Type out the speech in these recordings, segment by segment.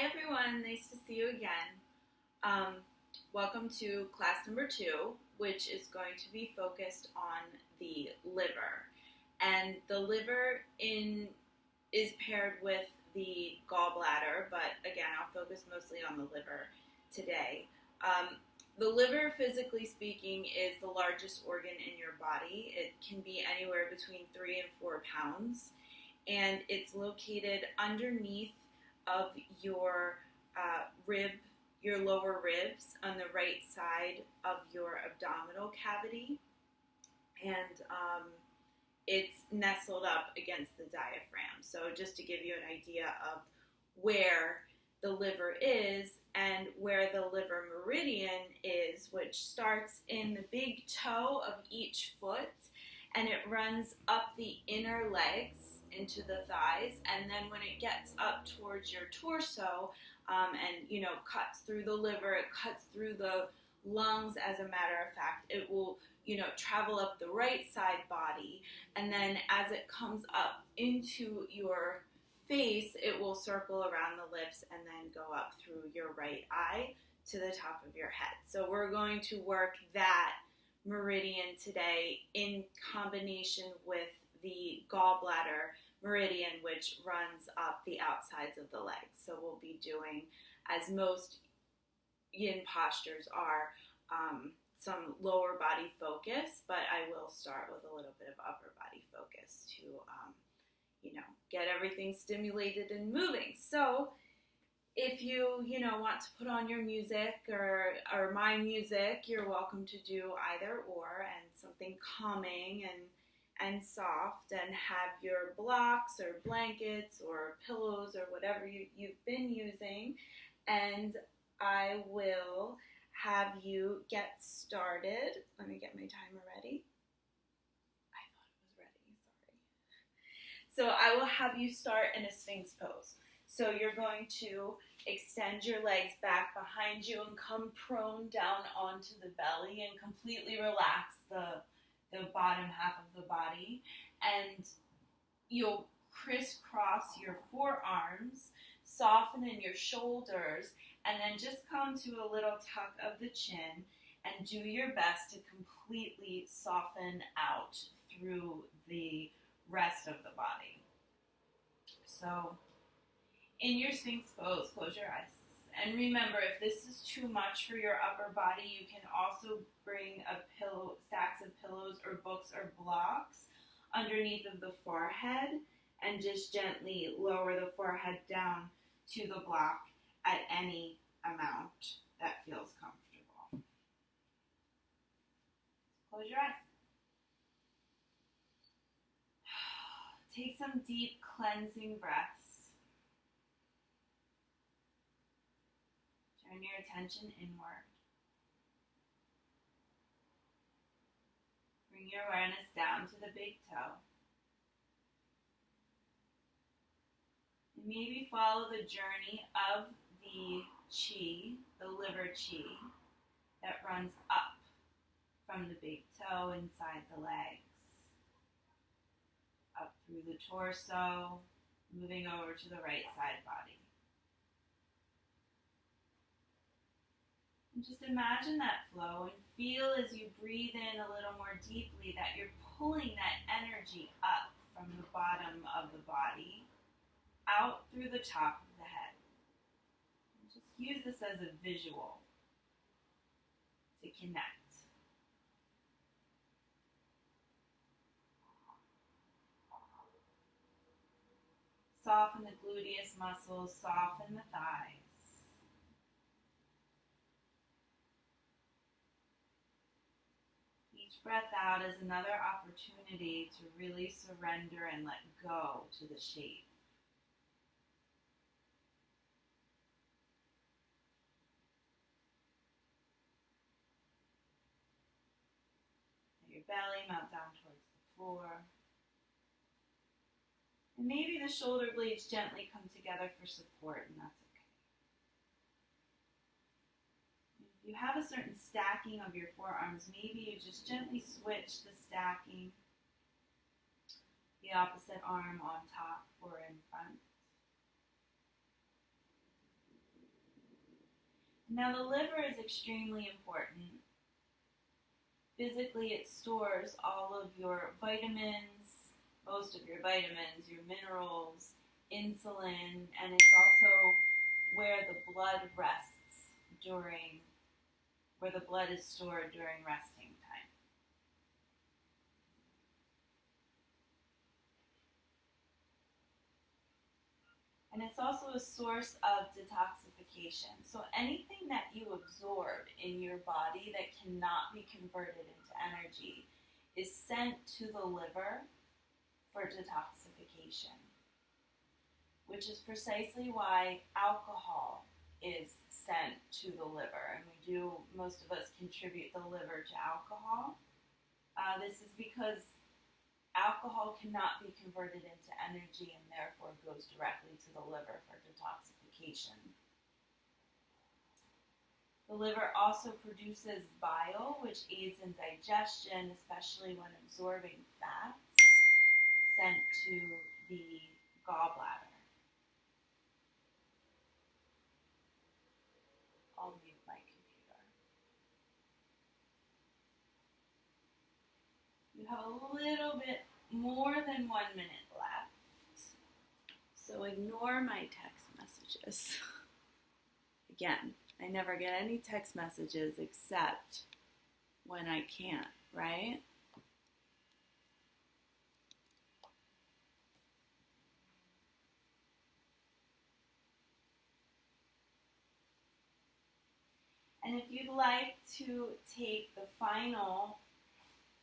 Hi everyone, nice to see you again. Um, Welcome to class number 2, which is going to be focused on the liver. And the liver is paired with the gallbladder, but again, I'll focus mostly on the liver today. The liver, physically speaking, is the largest organ in your body. It can be anywhere between 3 and 4 pounds, and it's located underneath of your your lower ribs on the right side of your abdominal cavity, and it's nestled up against the diaphragm. So just to give you an idea of where the liver is and where the liver meridian is, which starts in the big toe of each foot, and it runs up the inner legs into the thighs, and then when it gets up towards your torso, and cuts through the liver, it cuts through the lungs. As a matter of fact, it will travel up the right side body, and then as it comes up into your face, it will circle around the lips and then go up through your right eye to the top of your head. So we're going to work that meridian today in combination with the gallbladder meridian, which runs up the outsides of the legs. So we'll be doing, as most yin postures are, some lower body focus, but I will start with a little bit of upper body focus to get everything stimulated and moving. So if you want to put on your music or my music, you're welcome to do either or, and something calming and soft, and have your blocks or blankets or pillows or whatever you've been using, and I will have you get started. Let me get my timer ready. I thought it was ready, sorry. So I will have you start in a Sphinx pose. So you're going to extend your legs back behind you and come prone down onto the belly and completely relax the bottom half of the body, and you'll crisscross your forearms, soften in your shoulders, and then just come to a little tuck of the chin and do your best to completely soften out through the rest of the body. So in your Sphinx pose, close your eyes. And remember, if this is too much for your upper body, you can also bring stacks of pillows or books or blocks underneath of the forehead and just gently lower the forehead down to the block at any amount that feels comfortable. Close your eyes. Take some deep cleansing breaths. Turn your attention inward. Bring your awareness down to the big toe. And maybe follow the journey of the chi, the liver chi, that runs up from the big toe inside the legs, up through the torso, moving over to the right side body. And just imagine that flow and feel as you breathe in a little more deeply that you're pulling that energy up from the bottom of the body out through the top of the head. And just use this as a visual to connect. Soften the gluteus muscles, soften the thighs. Each breath out is another opportunity to really surrender and let go to the shape. Let your belly melt down towards the floor. And maybe the shoulder blades gently come together for support, and that's okay. If you have a certain stacking of your forearms, maybe you just gently switch the stacking, the opposite arm on top or in front. Now the liver is extremely important. Physically, it stores all of your vitamins, most of your vitamins, your minerals, insulin, and it's also where the blood rests where the blood is stored during resting time. And it's also a source of detoxification. So anything that you absorb in your body that cannot be converted into energy is sent to the liver for detoxification, which is precisely why alcohol is sent to the liver. And most of us contribute the liver to alcohol. This is because alcohol cannot be converted into energy and therefore goes directly to the liver for detoxification. The liver also produces bile, which aids in digestion, especially when absorbing fats sent to the gallbladder. I'll mute my computer. You have a little bit more than 1 minute left, so ignore my text messages. Again, I never get any text messages except when I can't, right? And if you'd like to take the final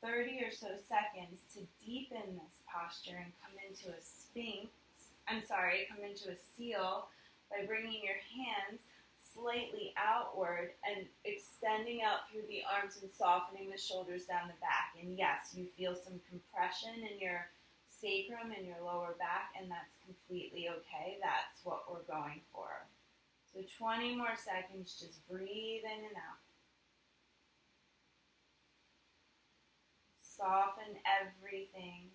30 or so seconds to deepen this posture and come into a seal by bringing your hands slightly outward and extending out through the arms and softening the shoulders down the back. And yes, you feel some compression in your sacrum and your lower back, and that's completely okay. That's what we're going for. So 20 more seconds, just breathe in and out. Soften everything.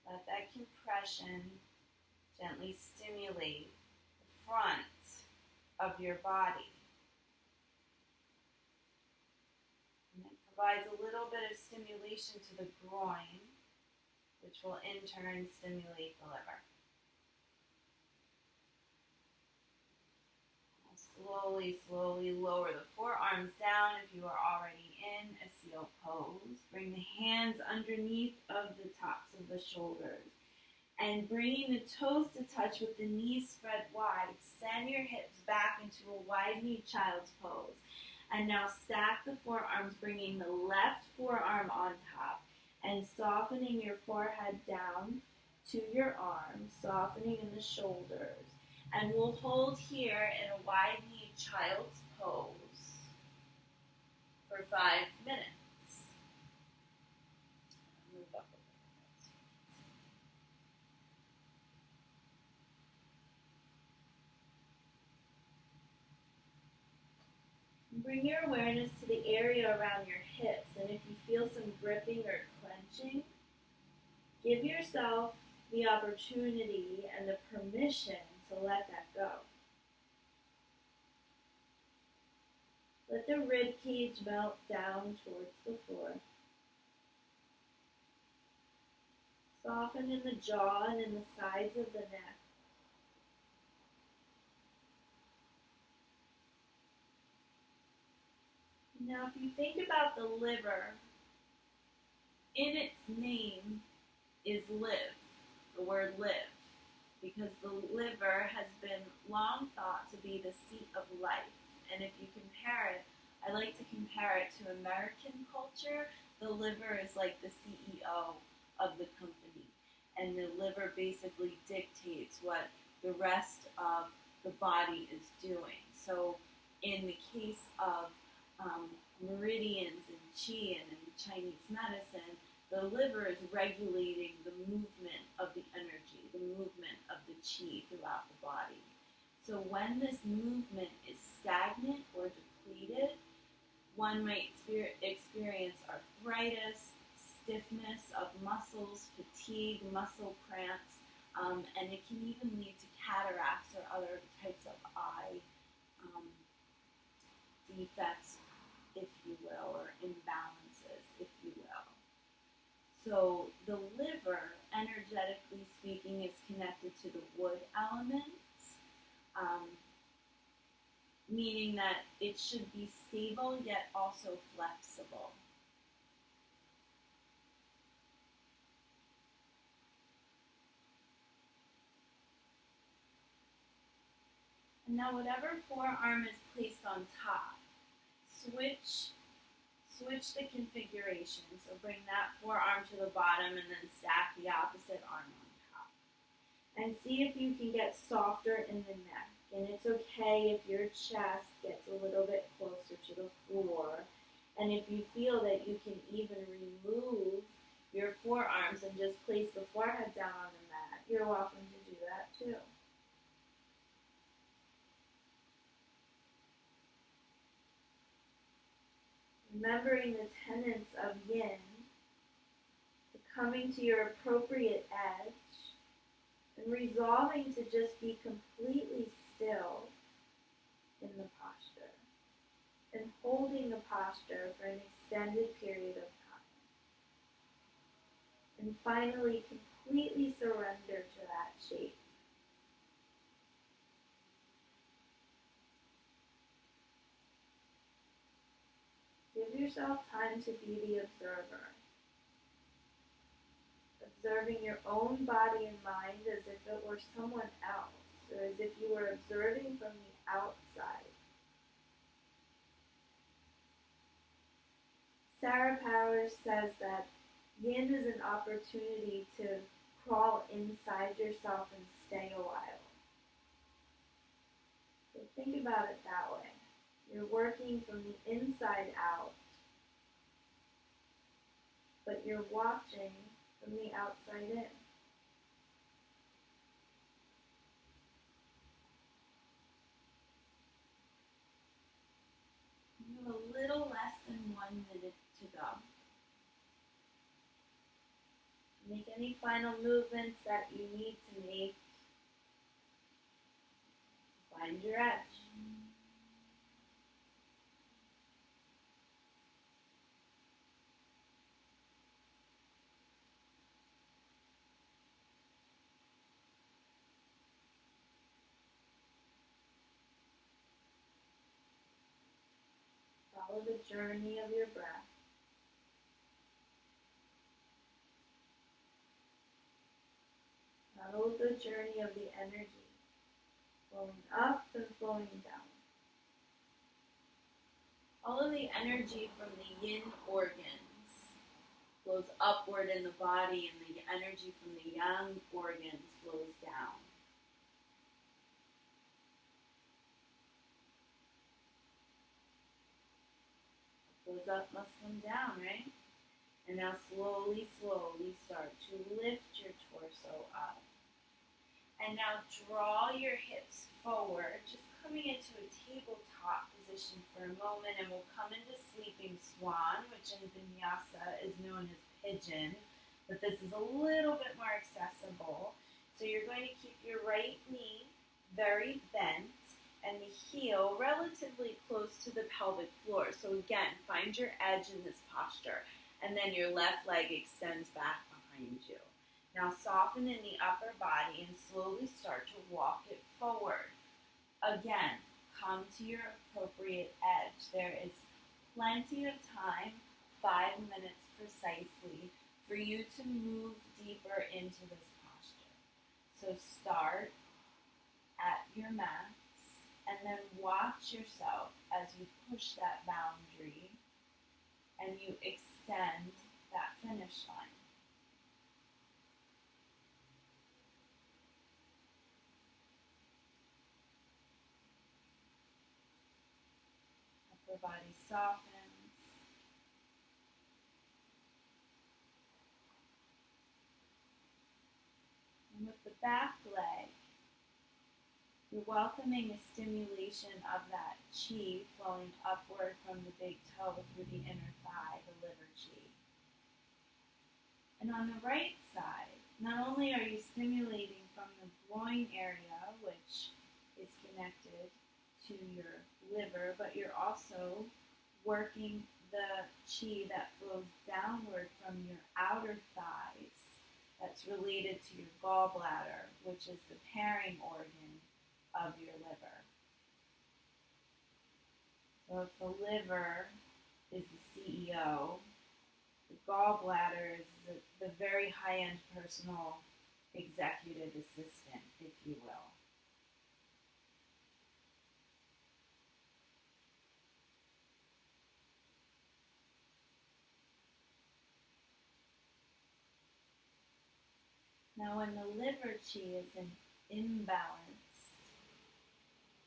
Let that compression gently stimulate the front of your body. And it provides a little bit of stimulation to the groin, which will in turn stimulate the liver. Slowly lower the forearms down if you are already in a seal pose. Bring the hands underneath of the tops of the shoulders. And bringing the toes to touch with the knees spread wide. Send your hips back into a wide-kneed child's pose. And now stack the forearms, bringing the left forearm on top and softening your forehead down to your arms, softening in the shoulders. And we'll hold here in a wide-kneed child's pose for 5 minutes. Move up a little bit. Bring your awareness to the area around your hips, and if you feel some gripping or clenching, give yourself the opportunity and the permission to let that go. Let the rib cage melt down towards the floor. Soften in the jaw and in the sides of the neck. Now, if you think about the liver, in its name is live, the word live, because the liver has been long thought to be the seat of life. And if you compare it, I like to compare it to American culture. The liver is like the CEO of the company, and the liver basically dictates what the rest of the body is doing. So in the case of meridians and qi and in Chinese medicine, the liver is regulating the movement of the energy, the movement of the qi throughout the body. So when this movement is stagnant or depleted, one might experience arthritis, stiffness of muscles, fatigue, muscle cramps, And it can even lead to cataracts or other types of eye defects, if you will, or imbalances, if you will. So the liver, energetically speaking, is connected to the wood elements, meaning that it should be stable yet also flexible. And now whatever forearm is placed on top, switch the configuration. So bring that forearm to the bottom and then stack the opposite arm on top. And see if you can get softer in the neck. And it's okay if your chest gets a little bit closer to the floor. And if you feel that you can even remove your forearms and just place the forehead down on the mat, you're welcome to do that too. Remembering the tenets of yin, coming to your appropriate edge, and resolving to just be completely still in the posture, and holding the posture for an extended period of time. And finally, completely surrender to that shape. Give yourself time to be the observer, observing your own body and mind as if it were someone else, or as if you were observing from the outside. Sarah Powers says that yin is an opportunity to crawl inside yourself and stay a while. So think about it that way. You're working from the inside out, but you're watching from the outside in. You have a little less than 1 minute to go. Make any final movements that you need to make. Find your edge. Follow the journey of your breath. Follow the journey of the energy, flowing up and flowing down. All of the energy from the yin organs flows upward in the body, and the energy from the yang organs flows down. What goes up must come down, right? And now slowly, slowly start to lift your torso up. And now draw your hips forward, just coming into a tabletop position for a moment, and we'll come into sleeping swan, which in vinyasa is known as pigeon, but this is a little bit more accessible. So you're going to keep your right knee very bent and the heel relatively close to the pelvic floor. So again, find your edge in this posture, and then your left leg extends back behind you. Now soften in the upper body and slowly start to walk it forward. Again, come to your appropriate edge. There is plenty of time, 5 minutes precisely, for you to move deeper into this posture. So start at your max and then watch yourself as you push that boundary and you extend that finish line. Upper body softens. And with the back leg, you're welcoming a stimulation of that chi flowing upward from the big toe through the inner thigh, the liver chi. And on the right side, not only are you stimulating from the groin area, which is connected to your liver, but you're also working the chi that flows downward from your outer thighs that's related to your gallbladder, which is the pairing organ of your liver. So if the liver is the CEO, the gallbladder is the very high-end personal executive assistant, if you will. Now, when the liver chi is in imbalance,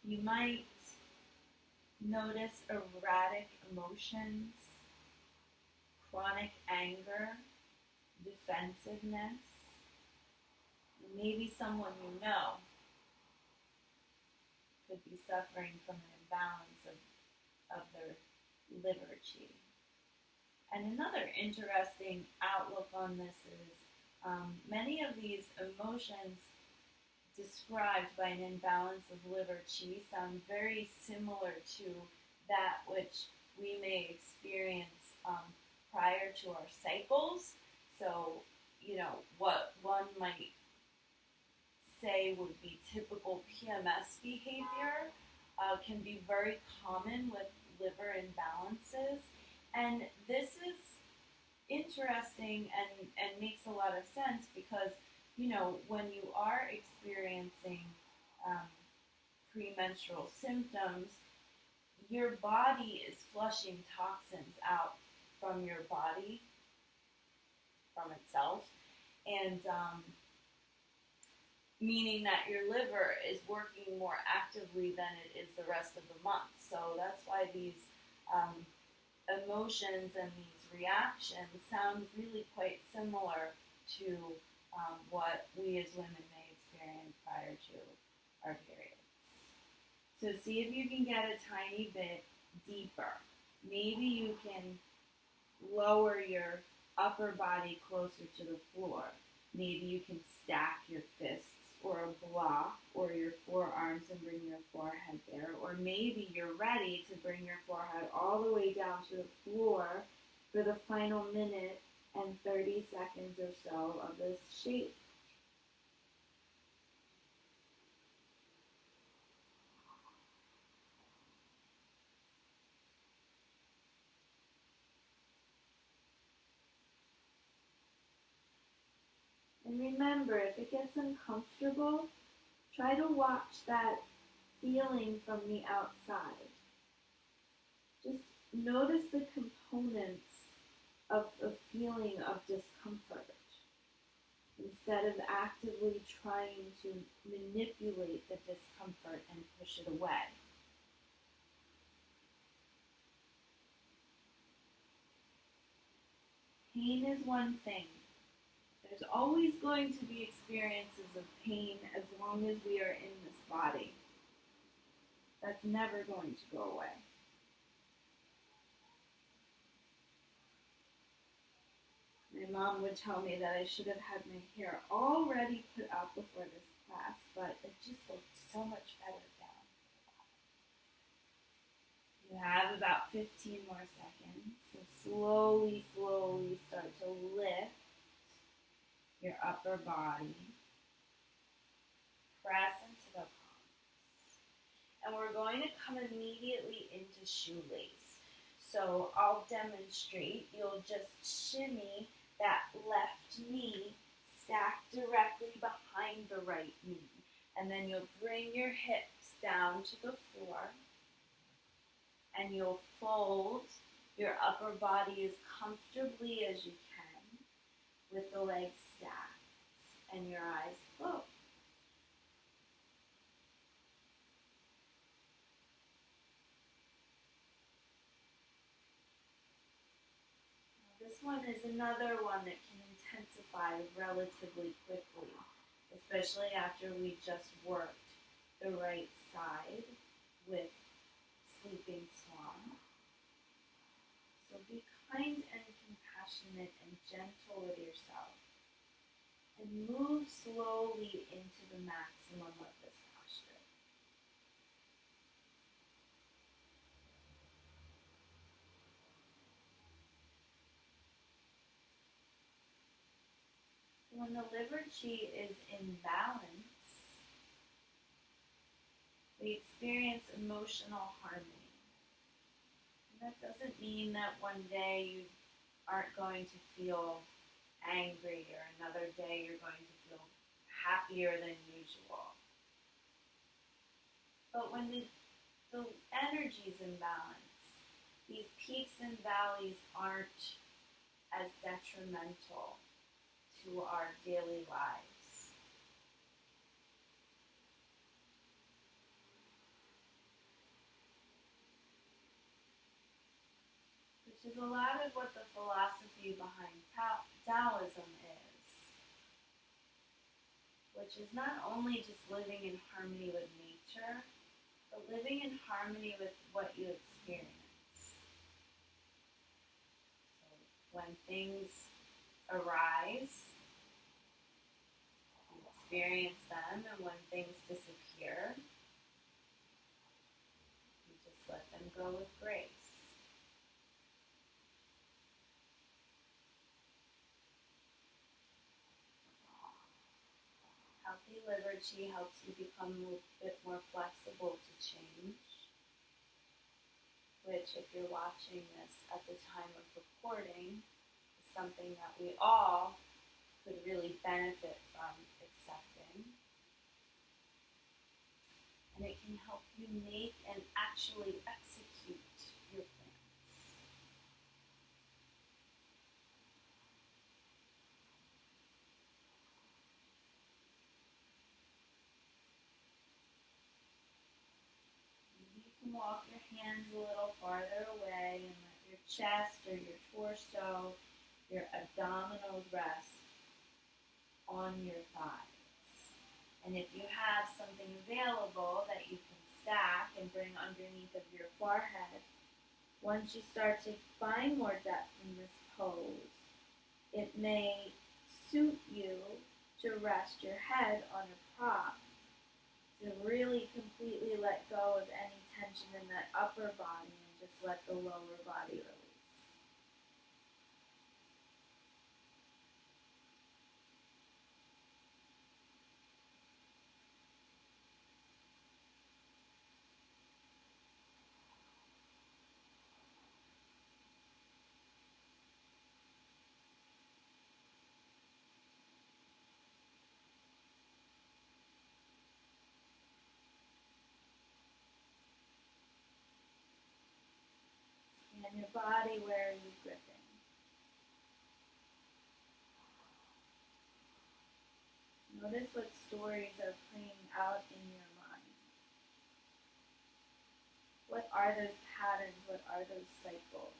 you might notice erratic emotions, chronic anger, defensiveness. Maybe someone you know could be suffering from an imbalance of their liver chi. And another interesting outlook on this is many of these emotions described by an imbalance of liver chi sound very similar to that which we may experience prior to our cycles. So, what one might say would be typical PMS behavior can be very common with liver imbalances. And this is interesting and makes a lot of sense because, when you are experiencing premenstrual symptoms, your body is flushing toxins out from your body, from itself, and meaning that your liver is working more actively than it is the rest of the month. So that's why these emotions and these reactions sound really quite similar to what we as women may experience prior to our periods. So see if you can get a tiny bit deeper. Maybe you can lower your upper body closer to the floor. Maybe you can stack your fists or a block or your forearms and bring your forehead there. Or maybe you're ready to bring your forehead all the way down to the floor for the final minute and 30 seconds or so of this shape. And remember, if it gets uncomfortable, try to watch that feeling from the outside. Just notice the components of the feeling of discomfort instead of actively trying to manipulate the discomfort and push it away. Pain is one thing. There's always going to be experiences of pain as long as we are in this body. That's never going to go away. My mom would tell me that I should have had my hair already put out before this class, but it just looked so much better down. You have about 15 more seconds, so slowly start to lift your upper body. Press into the palms. And we're going to come immediately into shoelace. So I'll demonstrate. You'll just shimmy that left knee stacked directly behind the right knee. And then you'll bring your hips down to the floor. And you'll fold your upper body as comfortably as you can with the legs stacked and your eyes closed. This one is another one that can intensify relatively quickly, especially after we just worked the right side with Sleeping Swan. So be kind and compassionate and gentle with yourself. and move slowly into the maximum of this posture. When the liver chi is in balance, we experience emotional harmony. And that doesn't mean that one day you aren't going to feel angry or another day you're going to feel happier than usual. But when the energy is in balance, these peaks and valleys aren't as detrimental to our daily lives. Which is a lot of what the philosophy behind Taoism is. Which is not only just living in harmony with nature, but living in harmony with what you experience. So when things arise, you experience them, and when things disappear, you just let them go with grace. Healthy liver chi helps you become a bit more flexible to change, which, if you're watching this at the time of recording, is something that we all could really benefit from accepting. And it can help you make and actually execute your plans. Maybe you can walk your hands a little farther away and let your chest or your torso, your abdominals rest on your thighs. And if you have something available that you can stack and bring underneath of your forehead, once you start to find more depth in this pose, it may suit you to rest your head on a prop to really completely let go of any tension in that upper body and just let the lower body release. Scan your body, where are you gripping? Notice what stories are playing out in your mind. What are those patterns? What are those cycles?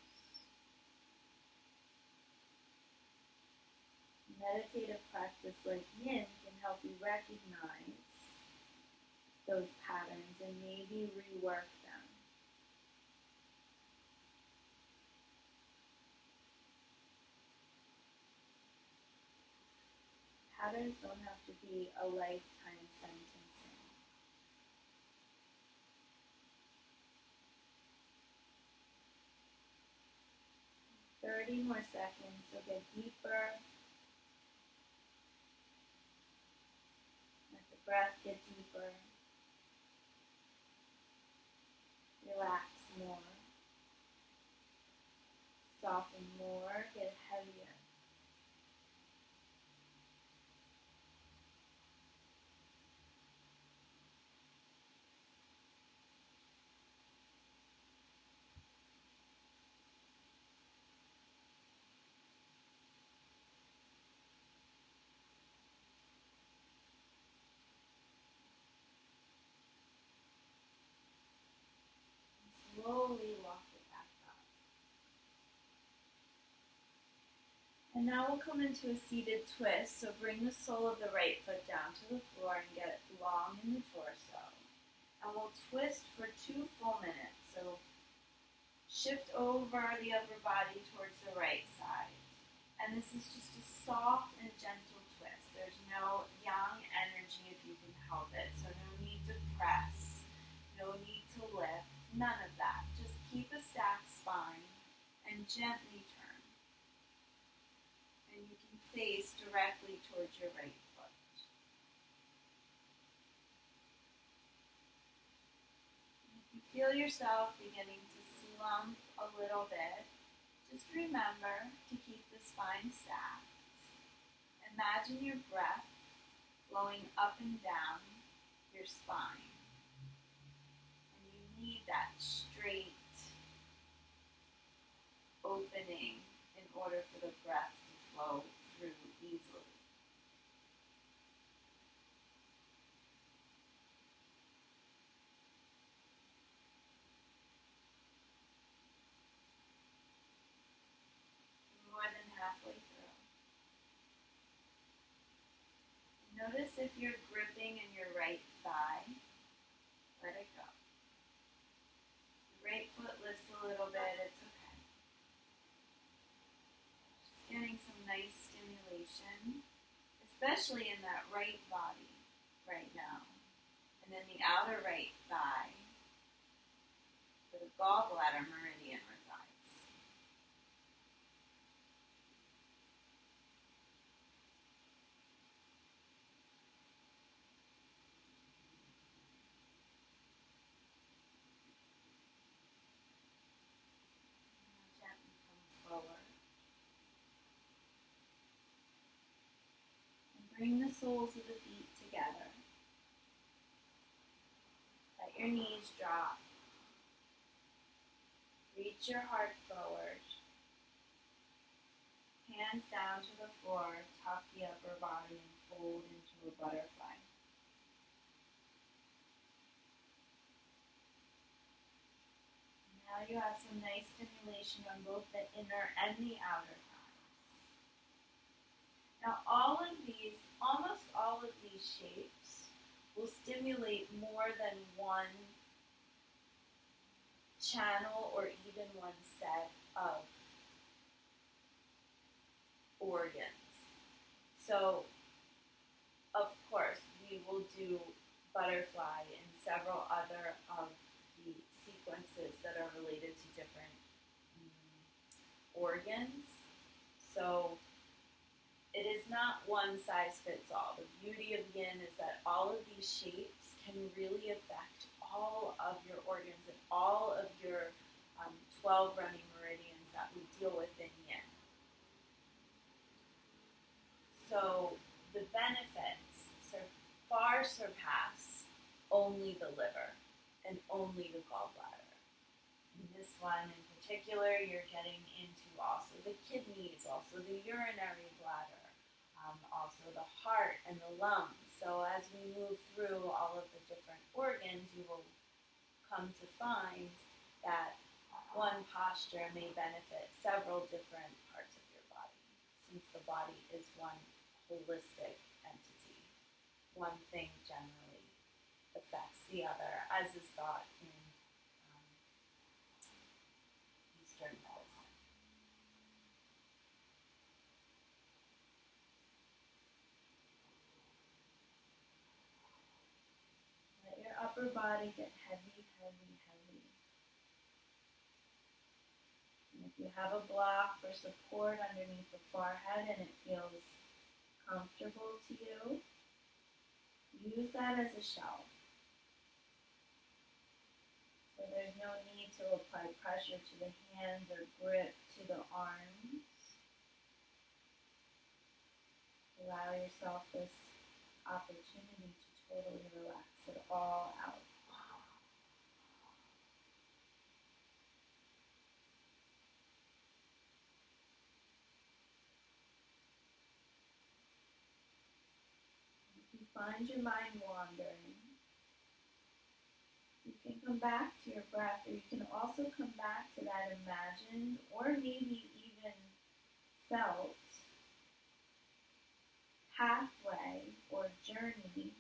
Meditative practice like Yin can help you recognize those patterns and maybe rework them. Patterns don't have to be a lifetime sentencing. "30 more seconds, so get deeper. Let the breath get deeper. Relax more. Soften more, get heavier. Slowly walk it back up. And now we'll come into a seated twist. So bring the sole of the right foot down to the floor and get long in the torso. And we'll twist for 2 full minutes. So shift over the upper body towards the right side. And this is just a soft and gentle twist. There's no yang energy if you can help it. So no need to press, no need to lift, none of that. Just keep a stacked spine and gently turn. And you can face directly towards your right foot. And if you feel yourself beginning to slump a little bit, just remember to keep the spine stacked. Imagine your breath flowing up and down your spine. And you need that straight opening in order for the breath to flow through easily. More than halfway through. Notice if you're gripping in your right thigh, let it go. The right foot lifts a little bit, it's okay. Just getting some nice stimulation, especially in that right body right now. And then the outer right thigh, where the gallbladder meridian resides. Now gently come forward. And bring the soles of the feet together. Let your knees drop. Reach your heart forward. Hands down to the floor, tuck the upper body and fold into a butterfly. Now you have some nice stimulation on both the inner and the outer thighs. Now almost all of these shapes will stimulate more than one channel or even one set of organs. So, of course, we will do butterfly and several other of the sequences that are related to different organs. So, it is not one size fits all. The beauty of yin is that all of these shapes can really affect all of your organs and all of your 12 running meridians that we deal with in yin. So the benefits far surpass only the liver and only the gallbladder. In this one in particular, you're getting into also the kidneys, also the urinary bladder, also the heart and the lungs. So as we move through all of the different organs, you will come to find that one posture may benefit several different parts of your body, since the body is one holistic entity. One thing generally affects the other, as is thought in Eastern medicine. Let your upper body get heavy, heavy, heavy. And if you have a block for support underneath the forehead and it feels comfortable to you, use that as a shelf. So there's no need to apply pressure to the hands or grip to the arms. Allow yourself this opportunity to totally relax it all out. If you find your mind wandering, you can come back to your breath, or you can also come back to that imagined or maybe even felt pathway or journey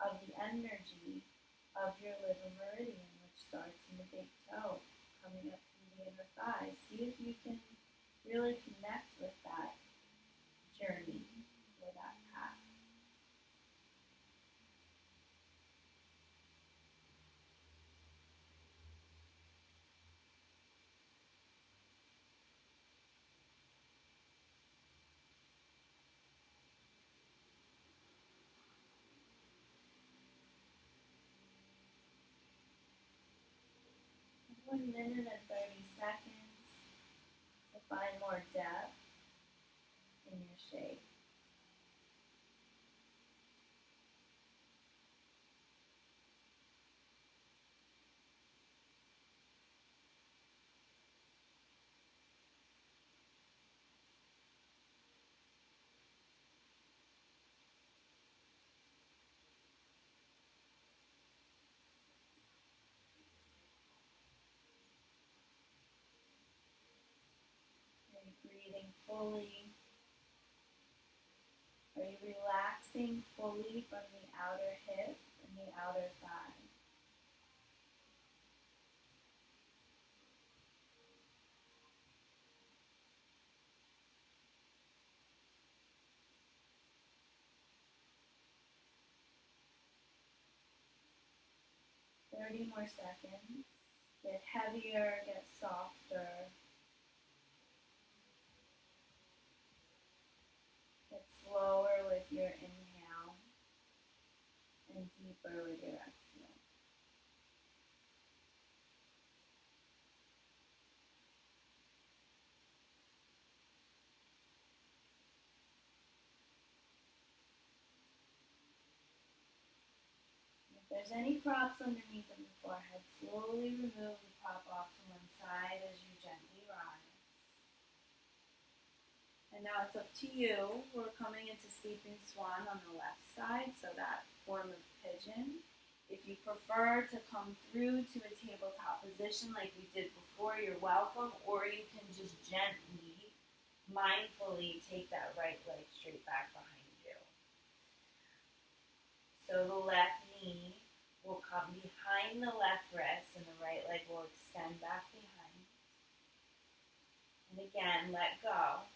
of the energy of your liver meridian, which starts in the big toe, coming up through the inner thigh. See if you can really connect with that journey or that path. 1 minute and 30 seconds to find more depth in your shape. Are you breathing fully? Are you relaxing fully from the outer hip and the outer thigh? Thirty more seconds. Get heavier, get softer. Get slower with your inhale and deeper with your exhale. If there's any props underneath of the forehead, slowly remove the prop off to one side as you gently rise. And now it's up to you. We're coming into Sleeping Swan on the left side, so that form of pigeon. If you prefer to come through to a tabletop position like we did before, you're welcome, or you can just gently, mindfully take that right leg straight back behind you. So the left knee will come behind the left wrist and the right leg will extend back behind. And again, let go.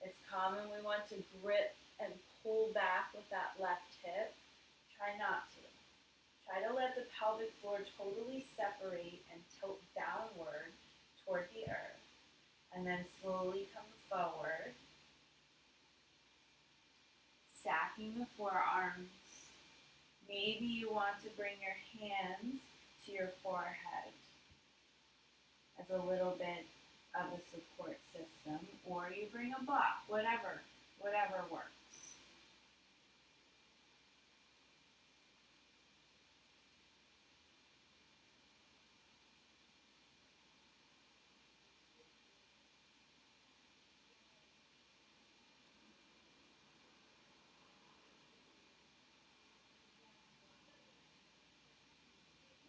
It's common we want to grip and pull back with that left hip. Try not to. Try to let the pelvic floor totally separate and tilt downward toward the earth. And then slowly come forward. Stacking the forearms. Maybe you want to bring your hands to your forehead as a little bit of a support system, or you bring a block, whatever works.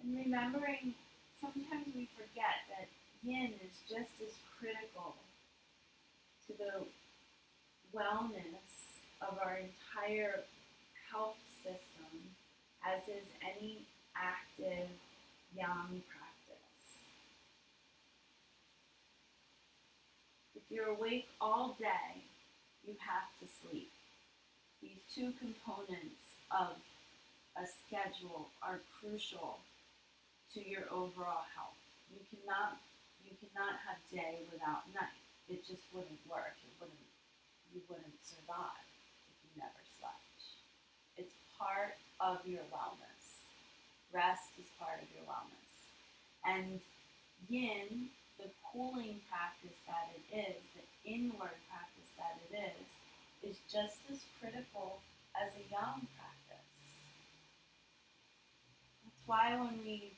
And remembering, sometimes we forget that yin is just as critical to the wellness of our entire health system as is any active yang practice. If you're awake all day, you have to sleep. These two components of a schedule are crucial to your overall health. You cannot have day without night. It just wouldn't work. You wouldn't survive if you never slept. It's part of your wellness. Rest is part of your wellness. And yin, the cooling practice that it is, the inward practice that it is just as critical as a yang practice. That's why when we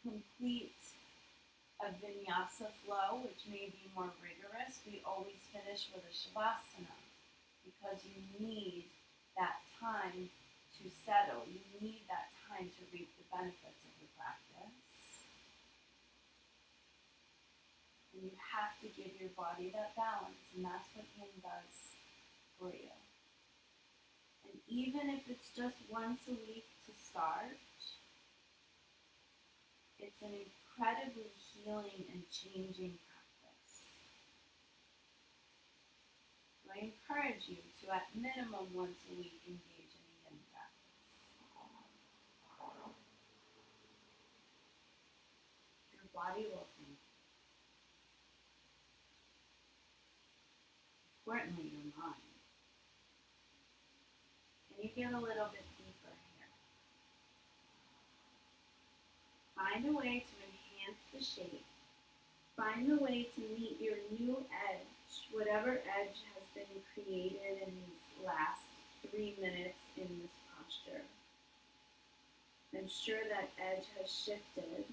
complete a vinyasa flow, which may be more rigorous, we always finish with a shavasana, because you need that time to settle. You need that time to reap the benefits of the practice. And you have to give your body that balance, and that's what yin does for you. And even if it's just once a week to start, it's an incredibly healing and changing practice. So I encourage you to, at minimum once a week, engage in a yin practice. Your body will thank you. Importantly, your mind. Can you get a little bit deeper here? find a way to enhance the shape. Find the way to meet your new edge, whatever edge has been created in these last 3 minutes in this posture. Ensure that edge has shifted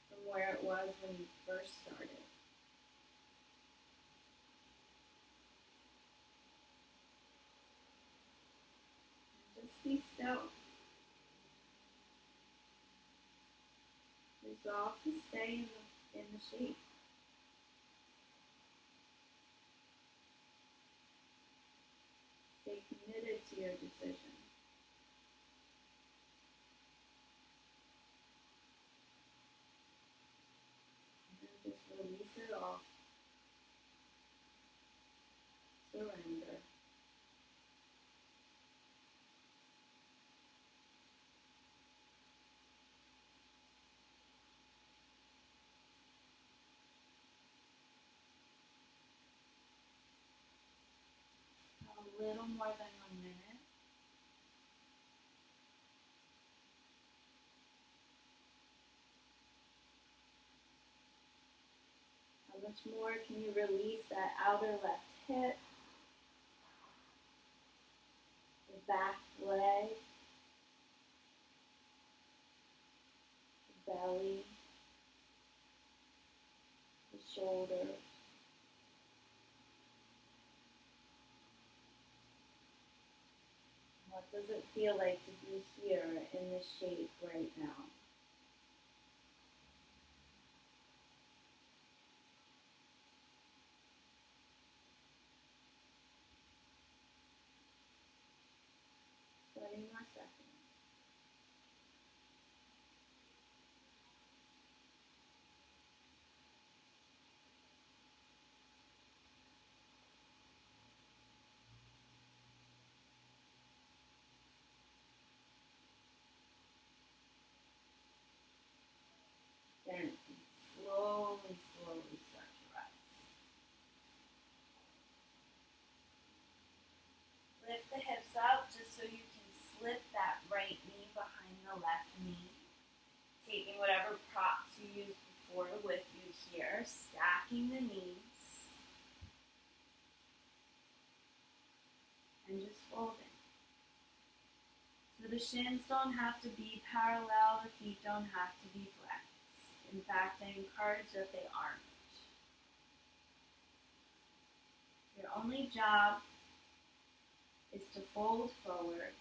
from where it was when you first started. And just be still. Resolve to stay in the shape. Stay committed to your decision. And then just release it all. Surrender. A little more than 1 minute. How much more can you release that outer left hip, the back leg, the belly, the shoulders? What does it feel like to be here in this shape right now? More seconds. Then slowly start to rise. Lift the hips up just so you can slip that right knee behind the left knee. Taking whatever props you used before with you here, stacking the knees, and just folding. So the shins don't have to be parallel, the feet don't have to be flexed. In fact, I encourage that they aren't. Your only job is to fold forward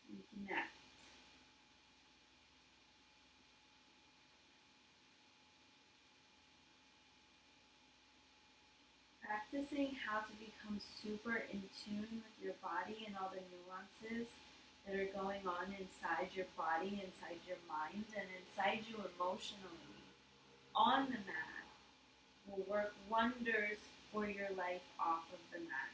and connect. Practicing how to become super in tune with your body and all the nuances that are going on inside your body, inside your mind, and inside you emotionally on the mat will work wonders for your life off of the mat.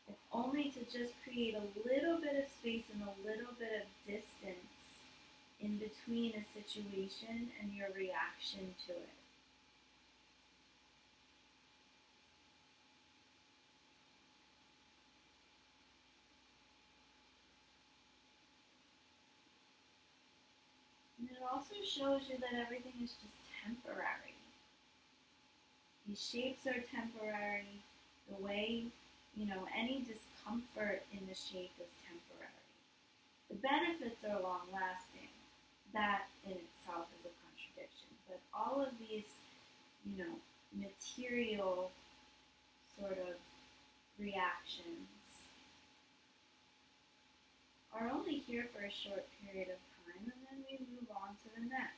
If only to just create a little bit of space and a little bit of distance in between a situation and your reaction to it. And it also shows you that everything is just temporary. These shapes are temporary. The way, any discomfort in the shape is temporary. The benefits are long lasting. That in itself is a contradiction. But all of these, material sort of reactions are only here for a short period of time, and then we move on to the next.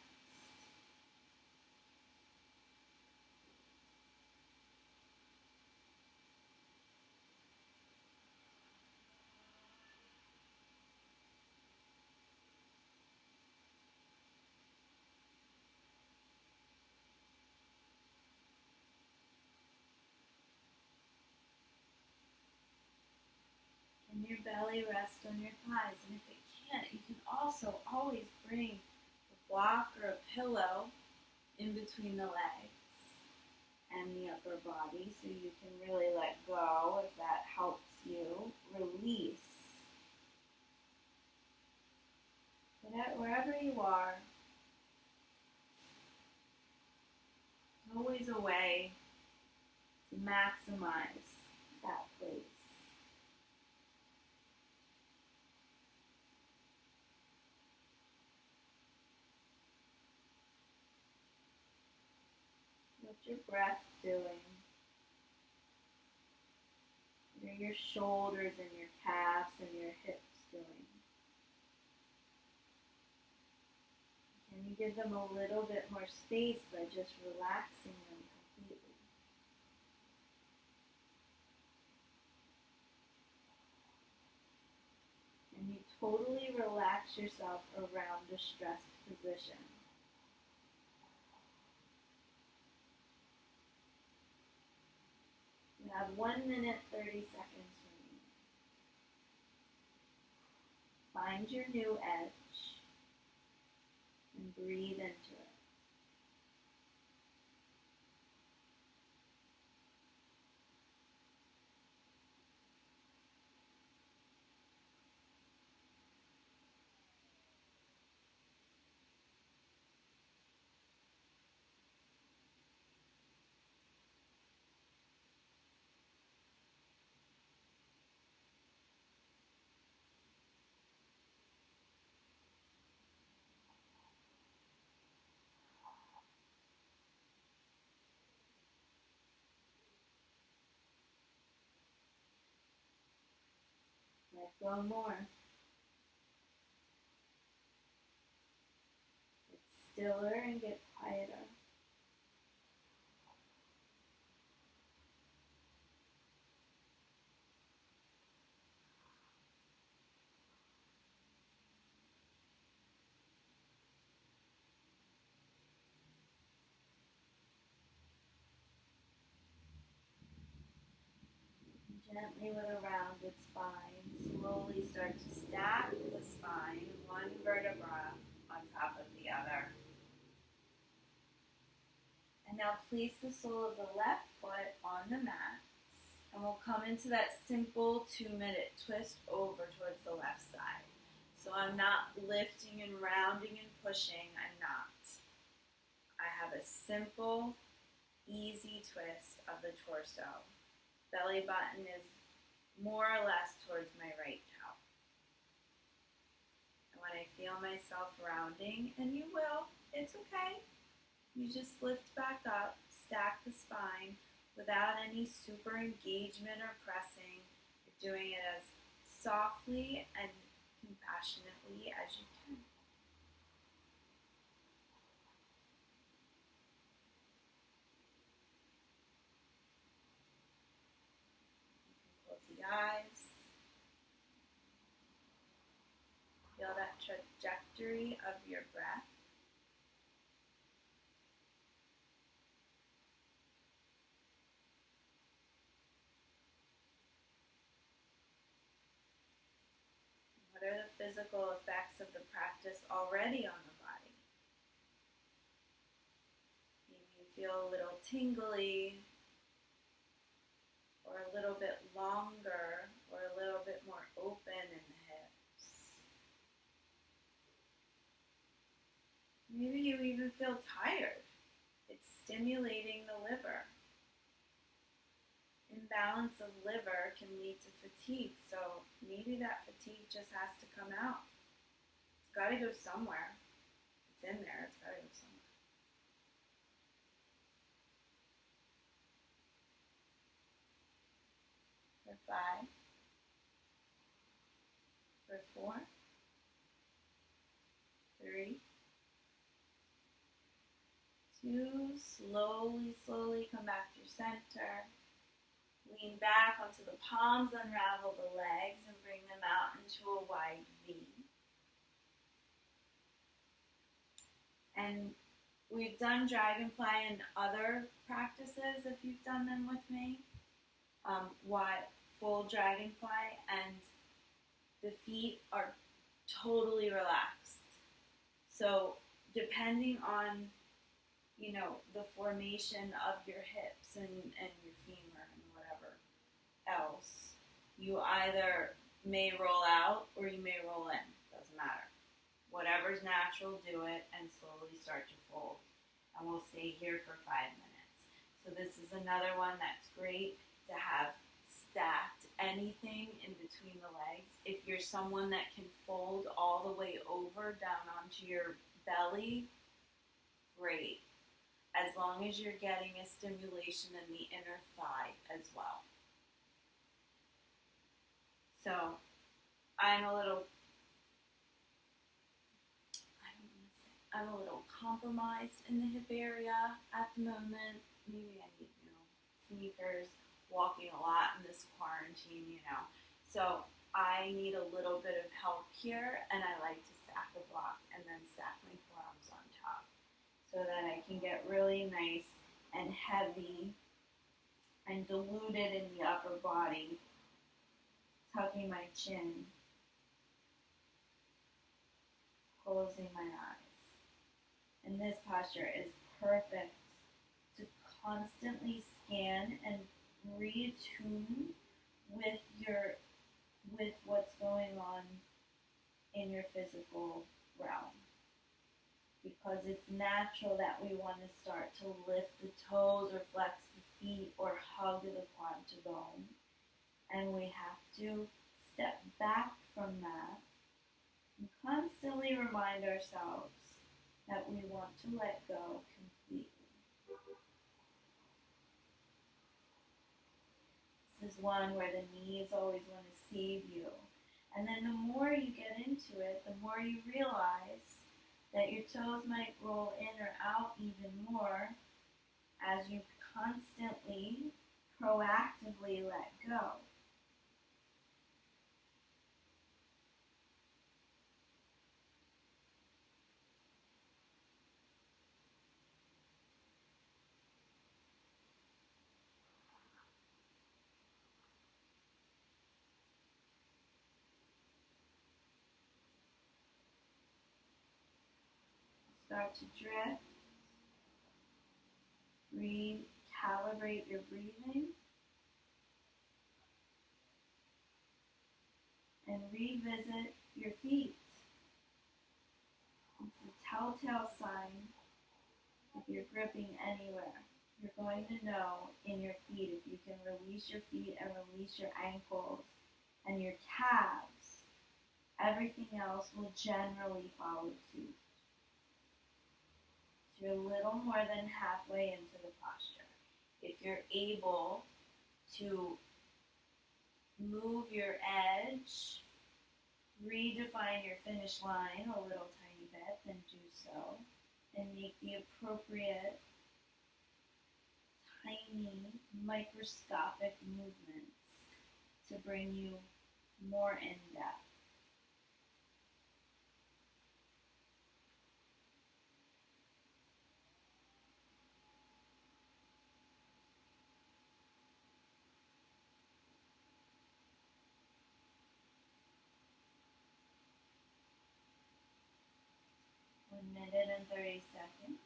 Can your belly rest on your thighs? And if it can't, you can also always bring a block or a pillow in between the legs. and the upper body, so you can really let go if that helps you. Release. Wherever you are, there's always a way to maximize that place. What's your breath doing? What are your shoulders and your calves and your hips doing? Can you give them a little bit more space by just relaxing them completely? And you totally relax yourself around a stressed position. You have 1 minute, 30 seconds remaining. Find your new edge and breathe into it. Let go more. Get stiller and get quieter. Gently with a rounded spine, slowly start to stack the spine, one vertebra on top of the other. And now place the sole of the left foot on the mat, and we'll come into that simple 2-minute twist over towards the left side. So I'm not lifting and rounding and pushing, I'm not. I have a simple, easy twist of the torso. Belly button is more or less towards my right toe. And when I feel myself rounding, and you will, it's okay. You just lift back up, stack the spine without any super engagement or pressing. You're doing it as softly and compassionately as you can. Close the eyes. Feel that trajectory of your breath. What are the physical effects of the practice already on the body? Maybe you feel a little tingly, or a little bit longer, or a little bit more open in the hips. Maybe you even feel tired. It's stimulating the liver. Imbalance of liver can lead to fatigue, so maybe that fatigue just has to come out. It's got to go somewhere. It's in there, it's got to go somewhere. For 5, for 4, 3, 2, slowly come back to your center. Lean back onto the palms, unravel the legs, and bring them out into a wide V. And we've done Dragonfly and other practices, if you've done them with me. Full Dragonfly, and the feet are totally relaxed. So depending on the formation of your hips and your femur and whatever else. You either may roll out or you may roll in. Doesn't matter. Whatever's natural, do it and slowly start to fold. And we'll stay here for 5 minutes. So this is another one that's great to have stacked anything in between the legs. If you're someone that can fold all the way over down onto your belly, great. As long as you're getting a stimulation in the inner thigh as well. So I'm a little compromised in the hip area at the moment. Maybe I need, sneakers, walking a lot in this quarantine, So I need a little bit of help here, and I like to stack the block and then stack my forearms on top so that I can get really nice and heavy and diluted in the upper body, tucking my chin, closing my eyes. And this posture is perfect to constantly scan and reattune with what's going on in your physical realm. Because it's natural that we want to start to lift the toes or flex the feet or hug the quad to bone. And we have to step back from that and constantly remind ourselves that we want to let go completely. This is one where the knees always want to save you. And then the more you get into it, the more you realize that your toes might roll in or out even more as you constantly, proactively let go. Start to drift. Recalibrate your breathing. And revisit your feet. It's a telltale sign if you're gripping anywhere. You're going to know in your feet if you can release your feet and release your ankles and your calves. Everything else will generally follow suit. So you're a little more than halfway into the posture. If you're able to move your edge, redefine your finish line a little tiny bit, then do so, and make the appropriate tiny microscopic movements to bring you more in depth. One minute and 30 seconds.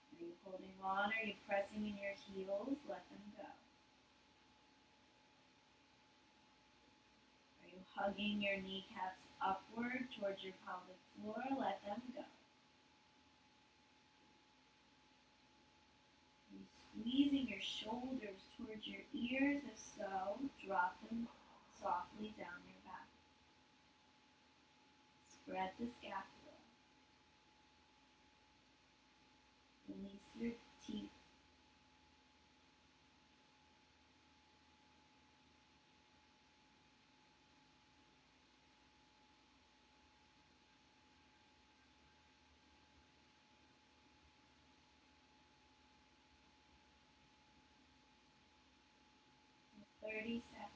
Are you holding on? Are you pressing in your heels? Let them go. Are you hugging your kneecaps upward towards your pelvic floor? Let them go. Are you squeezing your shoulders towards your ears? If so, drop them softly down your back. Spread the scapula. Release your teeth. For 30 seconds.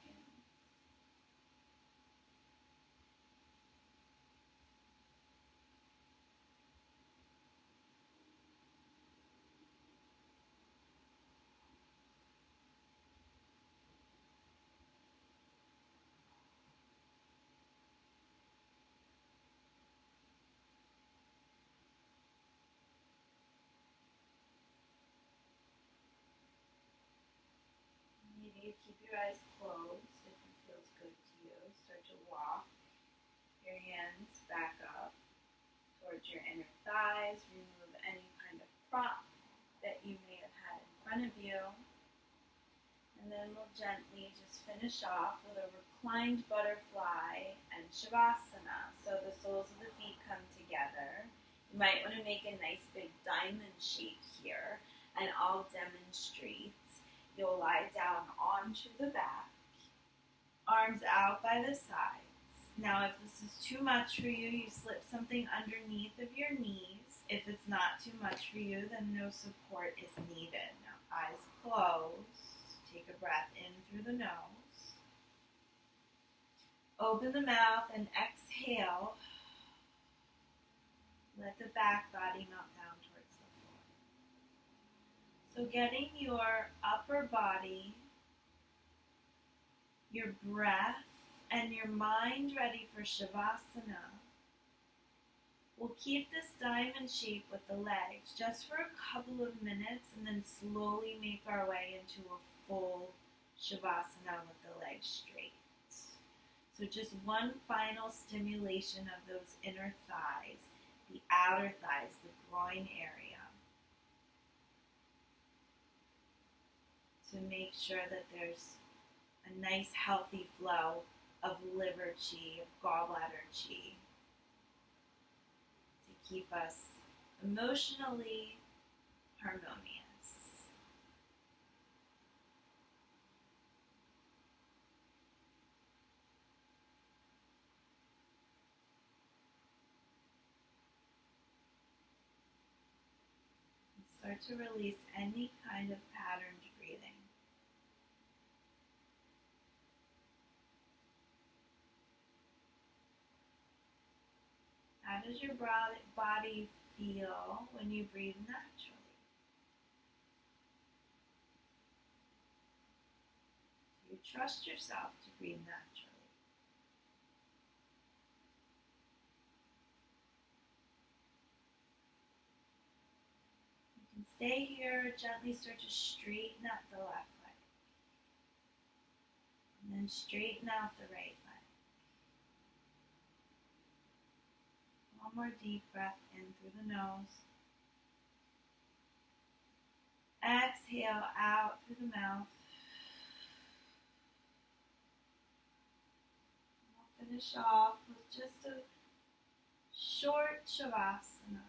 you keep your eyes closed if it feels good to you. Start to walk your hands back up towards your inner thighs. Remove any kind of prop that you may have had in front of you. And then we'll gently just finish off with a reclined butterfly and Shavasana. So the soles of the feet come together. You might want to make a nice big diamond shape here, and I'll demonstrate. You'll lie down onto the back, arms out by the sides. Now if this is too much for you, you slip something underneath of your knees. If it's not too much for you, then no support is needed. Now eyes closed. Take a breath in through the nose. Open the mouth and exhale. Let the back body melt down towards the floor. So getting your upper body, your breath, and your mind ready for Shavasana. We'll keep this diamond shape with the legs just for a couple of minutes and then slowly make our way into a full Shavasana with the legs straight. So just one final stimulation of those inner thighs, the outer thighs, the groin area, to make sure that there's a nice healthy flow of liver chi, of gallbladder chi, to keep us emotionally harmonious. Start to release any kind of patterned breathing. How does your body feel when you breathe naturally? Do you trust yourself to breathe naturally? You can stay here, gently start to straighten out the left leg. And then straighten out the right leg. One more deep breath in through the nose. Exhale out through the mouth. We'll finish off with just a short Shavasana.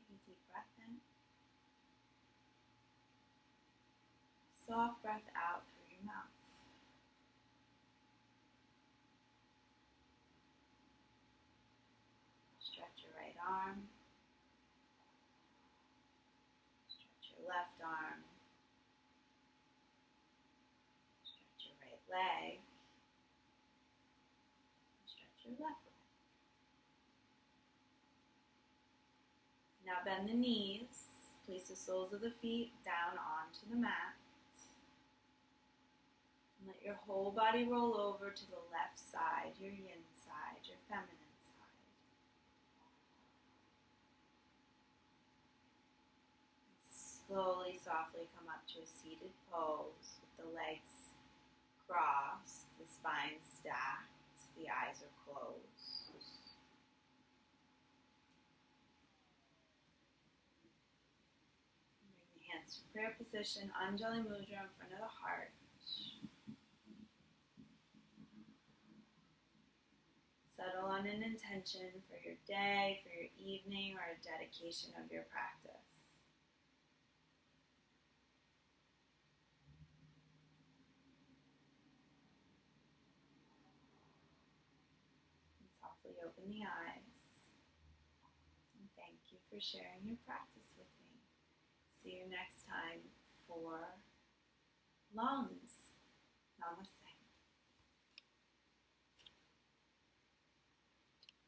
Take a deep breath in. Soft breath out through your mouth. Stretch your right arm. Stretch your left arm. Stretch your right leg. Stretch your left leg. Now bend the knees. Place the soles of the feet down onto the mat. And let your whole body roll over to the left side, your yin side, your feminine side. slowly, softly come up to a seated pose with the legs crossed, the spine stacked, the eyes are closed. Bring the hands to prayer position, Anjali Mudra in front of the heart. Settle on an intention for your day, for your evening, or a dedication of your practice. And softly open the eyes. And thank you for sharing your practice with me. See you next time for lungs. Namaste.